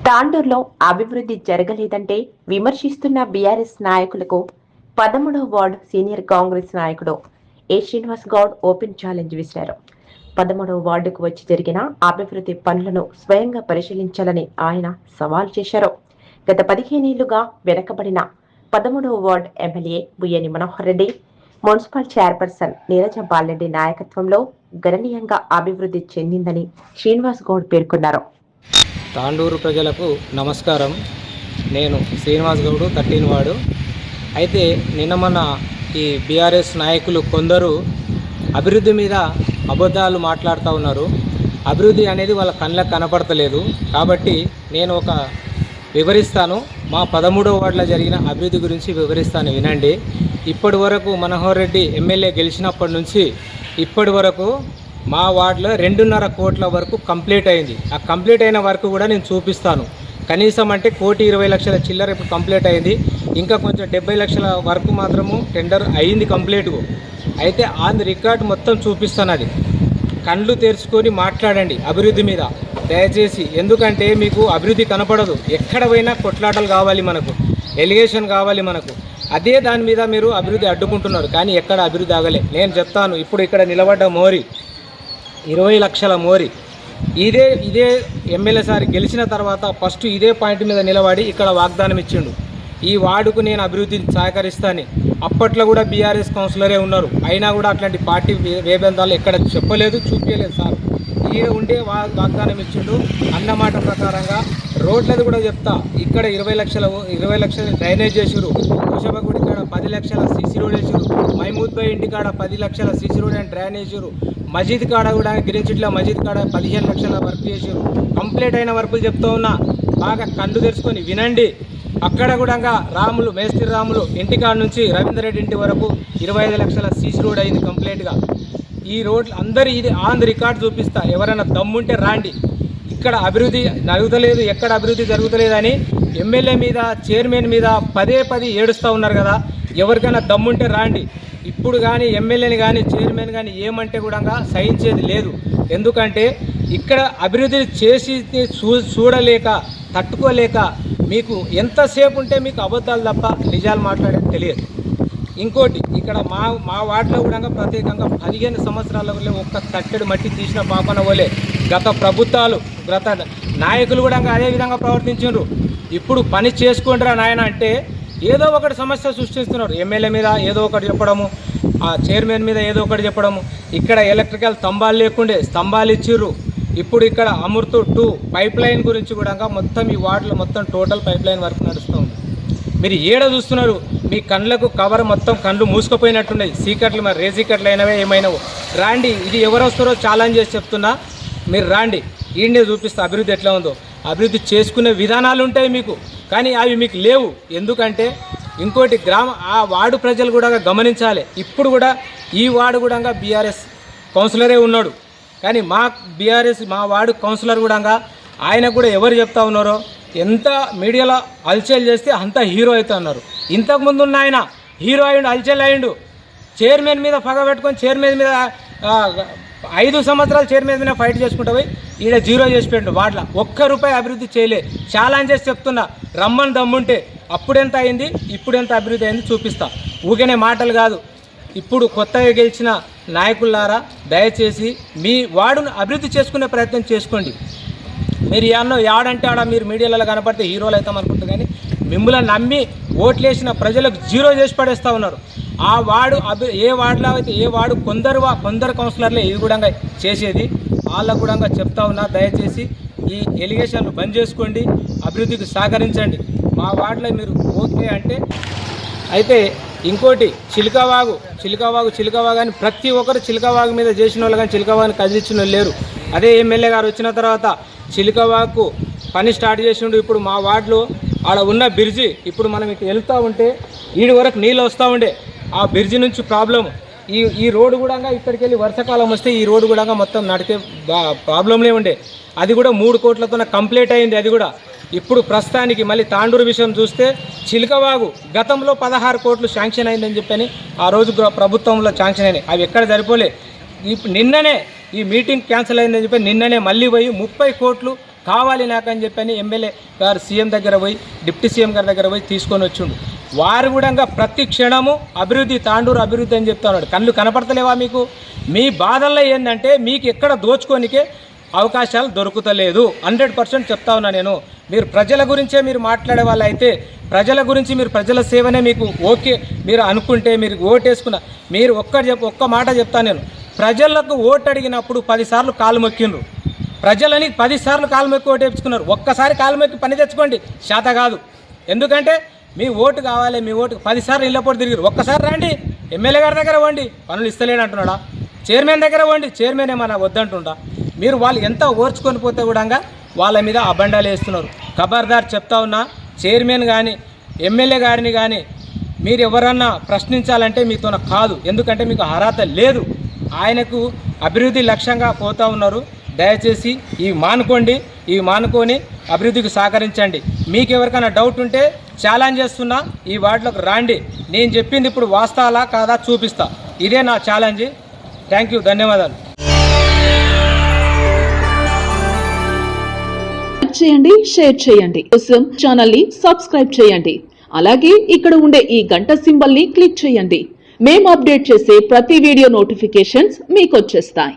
తాండూరులో అభివృద్ధి జరగలేదంటే విమర్శిస్తున్న బీఆర్ఎస్ నాయకులకు 13వ ward senior Congress నాయకుడు ఏ శ్రీనివాస్ గౌడ్ ఓపెన్ ఛాలెంజ్ విసిరారు. 13వ వార్డుకు వచ్చి జరిగిన అభివృద్ధి పనులను స్వయంగా పరిశీలించాలని ఆయన సవాల్ చేశారు. గత 15 ఏళ్లుగా వెనకబడిన 13వ ward MLA Buyyani Manohar Reddy, municipal chairperson Neeraja Balareddy నాయకత్వంలో గణనీయంగా అభివృద్ధి చెందిందని శ్రీనివాస్ గౌడ్ పేర్కొన్నారు. తాండూరు ప్రజలకు నమస్కారం. నేను శ్రీనివాస్ గౌడ్ 13 వార్డు. అయితే నిన్న మన ఈ బీఆర్ఎస్ నాయకులు కొందరు అభివృద్ధి మీద అబద్ధాలు మాట్లాడుతూ ఉన్నారు. అభివృద్ధి అనేది వాళ్ళ కళ్ళకు కనపడతలేదు. కాబట్టి నేను ఒక వివరిస్తాను. మా 13వ వార్డులో జరిగిన అభివృద్ధి గురించి వివరిస్తాను, వినండి. ఇప్పటి వరకు మనోహర్ రెడ్డి ఎమ్మెల్యే గెలిచినప్పటి నుంచి ఇప్పటి వరకు మా వార్డులో 2.5 కోట్ల వరకు కంప్లీట్ అయింది. ఆ కంప్లీట్ అయిన వరకు కూడా నేను చూపిస్తాను. కనీసం అంటే 1,20,00,000 చిల్లర ఇప్పుడు కంప్లీట్ అయింది. ఇంకా కొంచెం 70 లక్షల వరకు మాత్రము టెండర్ అయింది కంప్లీట్గా. అయితే ఆన్ రికార్డ్ మొత్తం చూపిస్తాను. అది కళ్ళు తెరుచుకొని మాట్లాడండి అభివృద్ధి మీద దయచేసి. ఎందుకంటే మీకు అభివృద్ధి కనపడదు. ఎక్కడ పోయినా కొట్లాటలు కావాలి, మనకు ఎలిగేషన్ కావాలి మనకు. అదే దాని మీద మీరు అభివృద్ధి అడ్డుకుంటున్నారు. కానీ ఎక్కడ అభివృద్ధి ఆగలే. నేను చెప్తాను. ఇప్పుడు ఇక్కడ నిలబడ్డ మోరీ 20 లక్షల మోరీ ఇదే ఎమ్మెల్యే సార్ గెలిచిన తర్వాత ఫస్ట్ ఇదే పాయింట్ మీద నిలబడి ఇక్కడ వాగ్దానం ఇచ్చిండు, ఈ వార్డుకు నేను అభివృద్ధిని సహకరిస్తాను. అప్పట్లో కూడా బీఆర్ఎస్ కౌన్సిలరే ఉన్నారు. అయినా కూడా అట్లాంటి పార్టీ వేబంధాలు ఎక్కడ చెప్పలేదు, చూపించలేదు సార్. ఈయన ఉండే వాగ్దానం ఇచ్చిండు. అన్నమాట ప్రకారంగా రోడ్లది కూడా చెప్తా. ఇక్కడ 20 లక్షల డ్రైనేజ్ చేసిరు. కుషబగుడి కాడ 10 లక్షల సీసీ రోడ్ వేసిరు. మహమూద్ భాయ్ ఇంటి కాడ 10 లక్షల సీసీ రోడ్ అండ్ డ్రైనేజ్ వేసిరు. మజీద్ కాడ కూడా గిరిచిట్ల మజీద్ కాడ 15 లక్షల వర్క్ చేసారు. కంప్లీట్ అయిన వర్కులు చెప్తూ ఉన్నా, బాగా కళ్ళు తెరుచుకొని వినండి. అక్కడ కూడా రాములు మేస్త్రి రాములు ఇంటికాడ నుంచి రవీందర్ రెడ్డి ఇంటి వరకు 25 లక్షల సీసీ రోడ్ అయింది కంప్లీట్గా. ఈ రోడ్లు అందరూ ఇది ఆన్ రికార్డ్ చూపిస్తా. ఎవరైనా దమ్ముంటే రాండి. ఇక్కడ అభివృద్ధి జరుగుతలేదు, ఎక్కడ అభివృద్ధి జరుగుతలేదని ఎమ్మెల్యే మీద చైర్మన్ మీద పదే ఏడుస్తూ ఉన్నారు కదా. ఎవరికైనా దమ్ముంటే రాండి. ఇప్పుడు కానీ ఎమ్మెల్యేని కానీ చైర్మన్ కానీ ఏమంటే కూడా సహించేది లేదు. ఎందుకంటే ఇక్కడ అభివృద్ధి చేసి చూడలేక తట్టుకోలేక మీకు ఎంతసేపు ఉంటే మీకు అబద్ధాలు తప్ప నిజాలు మాట్లాడేది తెలియదు. ఇంకోటి ఇక్కడ మా వార్డులో కూడా ప్రత్యేకంగా 15 సంవత్సరాల వల్లే ఒక్క తట్టెడు మట్టి తీసిన పాపన వల్లే గత ప్రభుత్వాలు గత నాయకులు కూడా అదే విధంగా ప్రవర్తించారు. ఇప్పుడు పని చేసుకుంటారా నాయన అంటే ఏదో ఒకటి సమస్య సృష్టిస్తున్నారు. ఎమ్మెల్యే మీద ఏదో ఒకటి చెప్పడము, ఆ చైర్మన్ మీద ఏదో ఒకటి చెప్పడము. ఇక్కడ ఎలక్ట్రికల్ స్తంభాలు లేకుండే స్తంభాలు ఇచ్చిర్రు. ఇప్పుడు ఇక్కడ అమృత్ 2 పైప్ లైన్ గురించి కూడా మొత్తం ఈ వార్డులో మొత్తం టోటల్ పైప్ లైన్ వర్క్ నడుస్తూ ఉంది. మీరు ఏడ చూస్తున్నారు? మీ కళ్ళకు కవర్ మొత్తం కళ్ళు మూసుకుపోయినట్టున్నాయి. సీకట్లు మరి రేసీకట్లు అయినవే ఏమైనావో రాండి. ఇది ఎవరు వస్తారో ఛాలెంజ్ చేసి చెప్తున్నా, మీరు రాండి. ఈయనే చూపిస్తా అభివృద్ధి ఎట్లా ఉందో. అభివృద్ధి చేసుకునే విధానాలు ఉంటాయి మీకు, కానీ అవి మీకు లేవు. ఎందుకంటే ఇంకోటి ఆ వార్డు ప్రజలు కూడా గమనించాలి. ఇప్పుడు కూడా ఈ వార్డు కూడా బీఆర్ఎస్ కౌన్సిలరే ఉన్నాడు. కానీ మా వార్డు కౌన్సిలర్ కూడా ఆయన కూడా ఎవరు చెప్తా ఉన్నారో, ఎంత మీడియాలో హల్చల్ చేస్తే అంత హీరో అవుతా ఉన్నారు. ఇంతకుముందు ఉన్న ఆయన హీరో అయ్యిండు, హల్చల్ అయ్యిండు. చైర్మన్ మీద పగ పెట్టుకొని చైర్మన్ మీద 5 సంవత్సరాలు చైర్మన్ మీద ఫైట్ చేసుకుంటూ పోయి ఈడ 0 చేసి పెట్టండు. వాటిలో ₹1 అభివృద్ధి చేయలే. ఛాలెంజ్ చేసి చెప్తున్నా, రమ్మని దమ్ముంటే అప్పుడెంత అయింది ఇప్పుడు ఎంత అభివృద్ధి అయింది చూపిస్తా. ఊగనే మాటలు కాదు. ఇప్పుడు కొత్తగా గెలిచిన నాయకులారా దయచేసి మీ వార్డును అభివృద్ధి చేసుకునే ప్రయత్నం చేసుకోండి. మీరు యాడంటే ఆడ మీరు మీడియాలలో కనపడితే హీరోలు అవుతాం అనుకుంటారు, కానీ మిమ్మల్ని నమ్మి ఓట్లేసిన ప్రజలకు 0 చేసి పడేస్తూ ఉన్నారు. ఆ వార్డు ఏ వార్డులో అయితే ఏ వార్డు కొందరు కౌన్సిలర్లే ఇది కూడా చేసేది. వాళ్ళకు కూడా చెప్తా ఉన్నా, దయచేసి ఈ ఎలిగేషన్లు బంద్ చేసుకోండి, అభివృద్ధికి సహకరించండి. మా వార్డులో మీరు ఓకే అంటే. అయితే ఇంకోటి చిలకవాగు అని ప్రతి ఒక్కరు చిలకవాగు మీద చేసిన వాళ్ళు కానీ చిలకవాగుని కదిలించిన వాళ్ళు లేరు. అదే ఎమ్మెల్యే గారు వచ్చిన తర్వాత చిలకవాగు పని స్టార్ట్ చేసిండు. ఇప్పుడు మా వార్డులో ఆడ ఉన్న బ్రిడ్జి ఇప్పుడు మనం ఇటు వెళ్తూ ఉంటే ఈడి వరకు నీళ్ళు వస్తూ ఉండే. ఆ బ్రిడ్జి నుంచి ప్రాబ్లం. ఈ రోడ్డు కూడా ఇక్కడికి వెళ్ళి వర్షాకాలం వస్తే ఈ రోడ్డు కూడా మొత్తం నడికే ప్రాబ్లంలే ఉండే. అది కూడా 3 కోట్లతో కంప్లీట్ అయింది. అది కూడా ఇప్పుడు ప్రస్తుతానికి మళ్ళీ తాండూరు విషయం చూస్తే చిలకవాగు గతంలో 16 కోట్లు శాంక్షన్ అయిందని చెప్పని ఆ రోజు ప్రభుత్వంలో శాంక్షన్ అయినాయి. అవి ఎక్కడ సరిపోలే. నిన్ననే ఈ మీటింగ్ క్యాన్సిల్ అయిందని చెప్పి నిన్ననే మళ్ళీ పోయి 30 కోట్లు కావాలి నాకని చెప్పని ఎమ్మెల్యే గారు సీఎం దగ్గర పోయి డిప్యూటీ సీఎం గారి దగ్గర పోయి తీసుకొని వచ్చిండు. వారు కూడా ప్రతి క్షణము అభివృద్ధి, తాండూరు అభివృద్ధి అని చెప్తా ఉన్నాడు. కళ్ళు కనపడతలేవా మీకు? మీ బాధల్లో ఏంటంటే మీకు ఎక్కడ దోచుకోనికే అవకాశాలు దొరుకుతలేదు. 100% చెప్తా ఉన్నా నేను. మీరు ప్రజల గురించే మీరు మాట్లాడే వాళ్ళు అయితే, ప్రజల గురించి మీరు ప్రజల సేవనే మీకు ఓకే మీరు అనుకుంటే, మీరు ఓటేసుకున్న, మీరు ఒక్క మాట చెప్తాను నేను. ప్రజలకు ఓటు అడిగినప్పుడు 10 సార్లు కాలు మొక్కిండ్రు. ప్రజలని 10 సార్లు కాలు మొక్కి ఓటు వేయించుకున్నారు. ఒక్కసారి కాలు మొక్కి పని తెచ్చుకోండి, శాత కాదు. ఎందుకంటే మీ ఓటు కావాలి, మీ ఓటు 10 సార్లు ఇళ్ళ పోటీ తిరిగారు. ఒక్కసారి రండి, ఎమ్మెల్యే గారి దగ్గర పోండి, పనులు ఇస్తలేడు అంటున్నాడా? చైర్మన్ దగ్గర పోండి, చైర్మన్ ఏమన్నా వద్దంటుండా? మీరు వాళ్ళు ఎంత ఓర్చుకొని పోతే కూడా వాళ్ళ మీద అబండాలు వేస్తున్నారు. ఖబర్దార్ చెప్తా ఉన్నా, చైర్మన్ కానీ ఎమ్మెల్యే గారిని కానీ మీరు ఎవరన్నా ప్రశ్నించాలంటే మీతో కాదు. ఎందుకంటే మీకు అర్హత లేదు. ఆయనకు అభివృద్ధి లక్ష్యంగా పోతూ ఉన్నారు. దయచేసి ఇవి మానుకొని అభివృద్ధికి సహకరించండి. మీకు ఎవరికైనా డౌట్ ఉంటే ఛాలెంజ్ చేస్తున్నా, ఈ వార్డులోకి రాండి. నేను చెప్పింది ఇప్పుడు వాస్తవాలా కాదా చూపిస్తా. ఇదే నా ఛాలెంజ్. థ్యాంక్ యూ, ధన్యవాదాలు. చేయండి, షేర్ చేయండి. కోసం ఛానల్ ని సబ్స్క్రైబ్ చేయండి. అలాగే ఇక్కడ ఉండే ఈ గంట సింబల్ ని క్లిక్ చేయండి. మేము అప్డేట్ చేసే ప్రతి వీడియో నోటిఫికేషన్స్ మీకు వచ్చేస్తాయి.